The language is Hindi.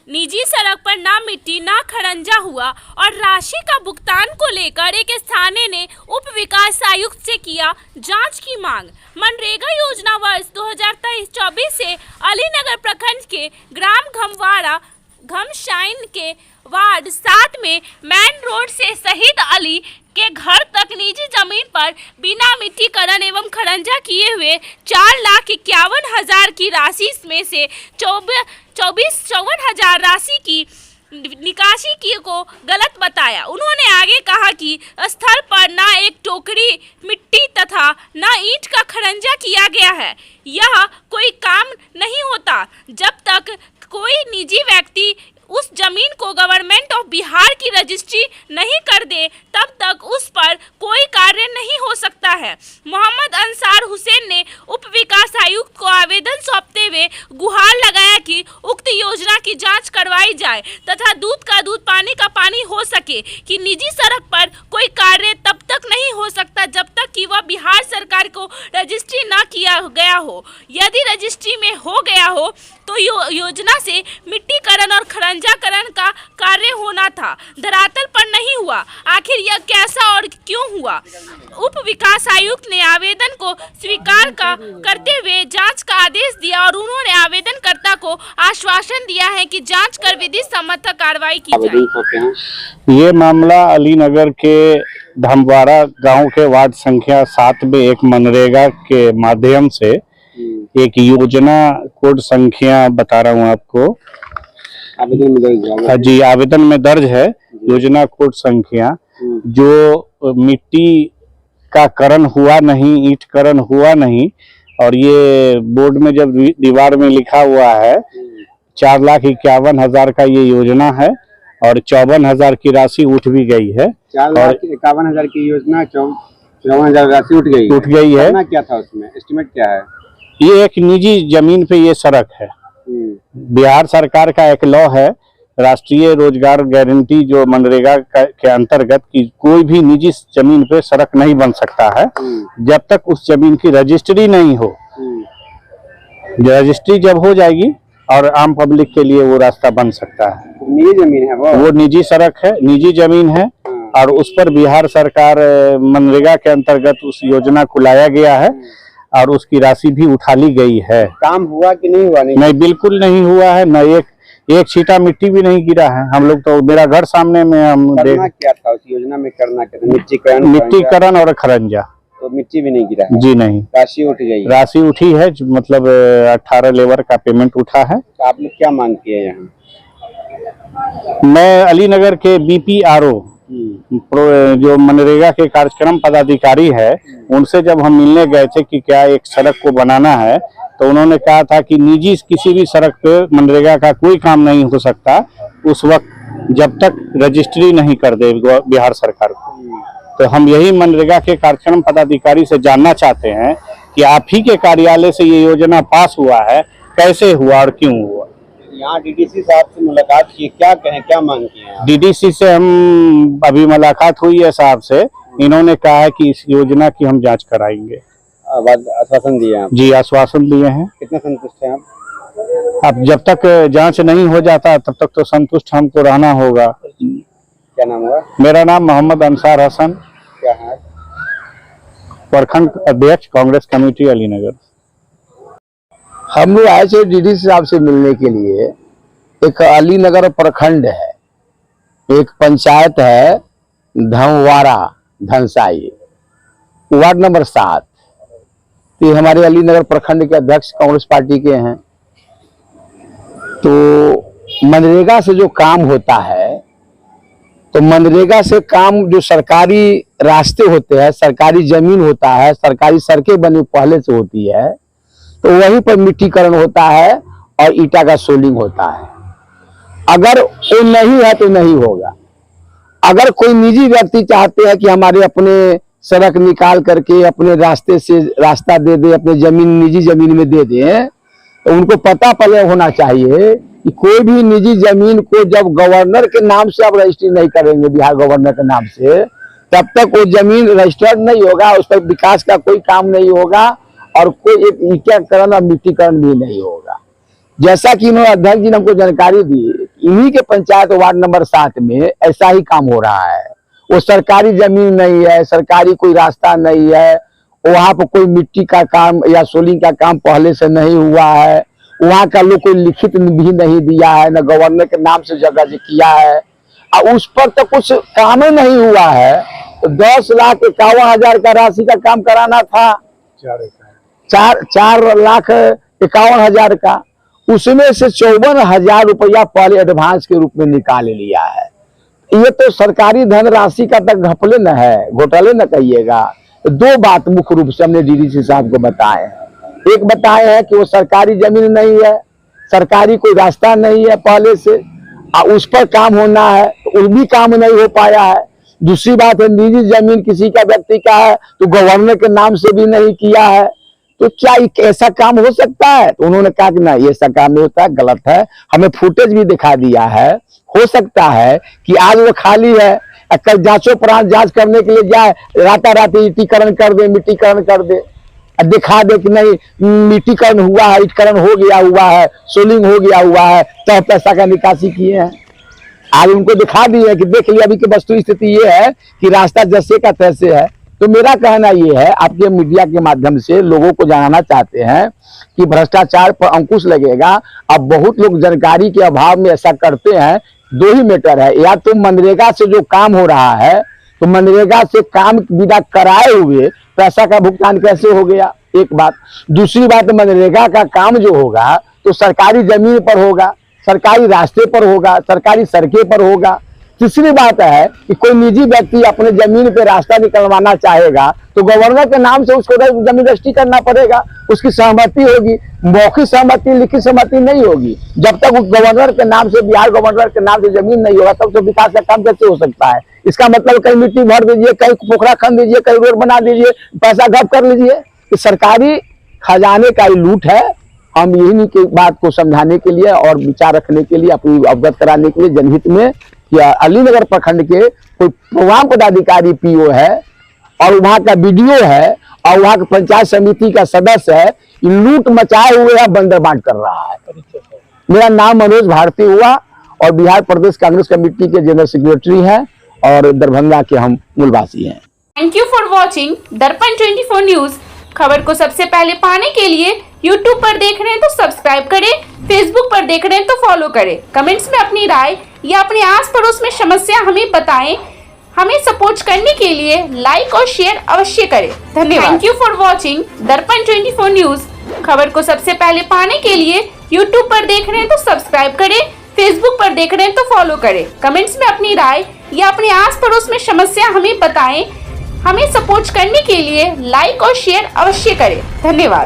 निजी सड़क पर ना मिट्टी ना खरंजा हुआ और राशि का भुगतान को लेकर एक स्थानीय ने उप विकास आयुक्त से किया जांच की मांग। मनरेगा योजना वर्ष 2023-24 से अलीनगर प्रखंड के ग्राम घमवाड़ा घमशाइन के वार्ड 7 में मेन रोड से शहीद अली के घर तक निजी जमीन पर बिना मिट्टीकरण एवं खरंजा किए हुए 4,51,000 की राशि में से 54,54,000 राशि की निकासी की को गलत बताया। उन्होंने आगे कहा कि स्थल पर न एक टोकरी मिट्टी तथा न ईंट का खरंजा किया गया है। यह कोई काम नहीं होता जब तक कोई निजी व्यक्ति उस जमीन को गवर्नमेंट ऑफ बिहार की रजिस्ट्री नहीं कर दे तब तक उस पर कोई कार्य नहीं हो सकता है। मोहम्मद अंसार हुसैन ने उप विकास आयुक्त को आवेदन सौंपते हुए गुहार लगाया कि उक्त योजना की जांच करवाई जाए तथा दूध का दूध पानी का पानी हो सके कि निजी सड़क पर कोई कार्य तब तक नहीं हो सकता जब तक कि वह बिहार सरकार को रजिस्ट्री न किया गया हो। यदि रजिस्ट्री में हो गया हो तो योजना से मिट्टीकरण और खरंजाकरण का कार्य होना था, धरातल पर नहीं हुआ। आखिर यह कैसा और क्यों हुआ? उप विकास आयुक्त ने आवेदन को स्वीकार करते हुए जांच का आदेश दिया और उन्होंने आवेदनकर्ता को आश्वासन दिया है कि जांच कर विधि सम्मत कार्रवाई की जाए। ये मामला अलीनगर के धमवाड़ा गांव के वार्ड संख्या 7 में एक मनरेगा के माध्यम से एक योजना कोड संख्या बता रहा हूँ आपको, आवेदन में दर्ज जी, आवेदन में दर्ज है योजना कोड संख्या, जो मिट्टी का करण हुआ नहीं, ईंट करण हुआ नहीं, और ये बोर्ड में जब दीवार में लिखा हुआ है 4,51,000 का ये योजना है और 54,000 की राशि उठ भी गई है। 4,51,000 की योजना 54,000 राशि उठ गई है। क्या था उसमें, एस्टिमेट क्या है? ये एक निजी जमीन पे ये सड़क है। बिहार सरकार का एक लॉ है, राष्ट्रीय रोजगार गारंटी, जो मनरेगा के अंतर्गत की कोई भी निजी जमीन पे सड़क नहीं बन सकता है जब तक उस जमीन की रजिस्ट्री नहीं हो। रजिस्ट्री जब हो जाएगी और आम पब्लिक के लिए वो रास्ता बन सकता है। निजी जमीन है वो निजी सड़क है, निजी जमीन है और उस पर बिहार सरकार मनरेगा के अंतर्गत उस योजना को लाया गया है और उसकी राशि भी उठा ली गई है। काम हुआ कि नहीं हुआ? नहीं, बिल्कुल नहीं हुआ है, न एक छींटा मिट्टी भी नहीं गिरा है। हम लोग तो, मेरा घर सामने में, हम करना क्या था उस योजना में? करना क्या था? मिट्टीकरण और खरंजा। तो मिट्टी भी नहीं गिरा है? जी नहीं। राशि उठ गई? राशि उठी है, मतलब 18 लेबर का पेमेंट उठा है। तो आप लोग क्या मांग किए यहाँ? मैं अलीनगर के BPRO जो मनरेगा के कार्यक्रम पदाधिकारी है, उनसे जब हम मिलने गए थे कि क्या एक सड़क को बनाना है, तो उन्होंने कहा था कि निजी किसी भी सड़क पे मनरेगा का कोई काम नहीं हो सकता उस वक्त जब तक रजिस्ट्री नहीं कर दे बिहार सरकार को। तो हम यही मनरेगा के कार्यक्रम पदाधिकारी से जानना चाहते हैं कि आप ही के कार्यालय से ये योजना पास हुआ है, कैसे हुआ और क्यों हुआ? यहाँ DDC साहब से मुलाकात की, क्या कहें, क्या मांग की है? DDC से हम अभी मुलाकात हुई है साहब से, इन्होंने कहा है कि इस योजना की हम जांच कराएंगे। आश्वासन दिए हैं? जी, आश्वासन दिए हैं। कितना संतुष्ट हैं आप? अब जब तक जांच नहीं हो जाता तब तक तो संतुष्ट हमको रहना होगा। क्या नाम हुआ? मेरा नाम मोहम्मद अंसार हसन। क्या है? प्रखंड अध्यक्ष, कांग्रेस कमेटी अलीनगर। हम लोग आए थे DDC साहब से मिलने के लिए। एक अलीनगर प्रखंड है, एक पंचायत है धमवाड़ा धनसाई, वार्ड नंबर 7। तो हमारे अलीनगर प्रखंड के अध्यक्ष कांग्रेस पार्टी के हैं। तो मनरेगा से जो काम होता है, तो मनरेगा से काम, जो सरकारी रास्ते होते हैं, सरकारी जमीन होता है, सरकारी सड़कें बनी पहले से होती है, तो वहीं पर मिट्टीकरण होता है और ईटा का सोलिंग होता है। अगर वो नहीं है तो नहीं होगा। अगर कोई निजी व्यक्ति चाहते हैं कि हमारे अपने सड़क निकाल करके अपने रास्ते से रास्ता दे दे, अपने जमीन निजी जमीन में दे दें, तो उनको पता पहले होना चाहिए कि कोई भी निजी जमीन को जब गवर्नर के नाम से आप रजिस्ट्री नहीं करेंगे, बिहार गवर्नर के नाम से, तब तक वो जमीन रजिस्टर्ड नहीं होगा, उस पर विकास का कोई काम नहीं होगा और कोई एक ईटाकरण और मिट्टीकरण भी नहीं होगा। जैसा कि इन्होंने अध्यक्ष जी ने हमको जानकारी दी, इन्हीं के पंचायत वार्ड नंबर 7 में ऐसा ही काम हो रहा है। वो सरकारी जमीन नहीं है, सरकारी कोई रास्ता नहीं है, वहां पर कोई मिट्टी का काम या सोलिंग का काम पहले से नहीं हुआ है, वहां का लोग कोई लिखित भी नहीं दिया है, न गवर्नर के नाम से जगह किया है, और उस पर तो कुछ काम ही नहीं हुआ है। तो 10,51,000 का राशि का काम कराना था, 4,51,000 का, उसमें से 54,000 रुपया पहले एडवांस के रूप में निकाल लिया है। ये तो सरकारी धनराशि का तक घपले न है, घोटाले न कहिएगा। दो बात मुख्य रूप से हमने डीडीसी साहब को बताए हैं। एक बताए हैं कि वो सरकारी जमीन नहीं है, सरकारी कोई रास्ता नहीं है पहले से, और उस पर काम होना है, तो वो भी काम नहीं हो पाया है। दूसरी बात है, निजी जमीन किसी का व्यक्ति का है तो गवर्नर के नाम से भी नहीं किया है, तो क्या ऐसा काम हो सकता है? तो उन्होंने कहा कि ना, ये ऐसा काम नहीं होता, गलत है। हमें फुटेज भी दिखा दिया है। हो सकता है कि आज वो खाली है, कल जांचों प्रांत जांच करने के लिए जाए, राताराती ईटीकरण कर दे, मिट्टीकरण कर दे, दिखा दे कि नहीं मिट्टीकरण हुआ है, ईटकरण हो गया हुआ है, सोलिंग हो गया हुआ है, तब पैसा का निकासी किए हैं। आज उनको दिखा दिए कि देख लिया। अभी की वस्तु स्थिति ये है कि रास्ता जैसे का तैसे है। तो मेरा कहना ये है, आपके मीडिया के माध्यम से लोगों को जानना चाहते हैं कि भ्रष्टाचार पर अंकुश लगेगा। अब बहुत लोग जानकारी के अभाव में ऐसा करते हैं। दो ही मैटर है, या तो मनरेगा से जो काम हो रहा है, तो मनरेगा से काम बिना कराए हुए पैसा का भुगतान कैसे हो गया, एक बात। दूसरी बात, मनरेगा का काम जो होगा तो सरकारी जमीन पर होगा, सरकारी रास्ते पर होगा, सरकारी सड़कें पर होगा। तीसरी बात है कि कोई निजी व्यक्ति अपने जमीन पे रास्ता निकलवाना चाहेगा तो गवर्नर के नाम से उसको जमीन रजिस्ट्री करना पड़ेगा, उसकी सहमति होगी। मौखिक सहमति, लिखित सहमति नहीं होगी। जब तक उस गवर्नर के नाम से, बिहार गवर्नर के नाम से जमीन नहीं होगा, तब तो विकास का काम कैसे हो सकता है? इसका मतलब कहीं मिट्टी भर दीजिए, कहीं पोखरा खन दीजिए, कहीं रोड बना दीजिए, पैसा घट कर लीजिए। कि सरकारी खजाने का ही लूट है। हम यही की बात को समझाने के लिए और विचार रखने के लिए, अपनी अवगत कराने के लिए जनहित में, या अलीनगर प्रखंड के कोई प्रोग्राम पदाधिकारी पीओ है और वहां का बीडीओ है और वहां के पंचायत समिति का सदस्य है, लूट मचाए हुए है, बंदर बांट कर रहा है। मेरा नाम मनोज भारती हुआ और बिहार प्रदेश कांग्रेस कमेटी के जनरल सेक्रेटरी हैं और दरभंगा के हम मूलवासी हैं। थैंक यू फॉर वॉचिंग दर्पण 24 न्यूज। खबर को सबसे पहले पाने के लिए YouTube पर देख रहे हैं तो सब्सक्राइब करें, Facebook पर देख रहे हैं तो फॉलो करें। कमेंट्स में अपनी राय या अपने आस पड़ोस में समस्या हमें बताएं। हमें सपोर्ट करने के लिए लाइक और शेयर अवश्य करें। धन्यवाद। थैंक यू फॉर वॉचिंग दर्पण 24 न्यूज। खबर को सबसे पहले पाने के लिए YouTube पर देख रहे हैं तो सब्सक्राइब करें, Facebook पर देख रहे हैं तो फॉलो करें। कमेंट्स में अपनी राय या अपने आस पड़ोस में समस्या हमें बताएं। हमें सपोर्ट करने के लिए लाइक और शेयर अवश्य करें। धन्यवाद।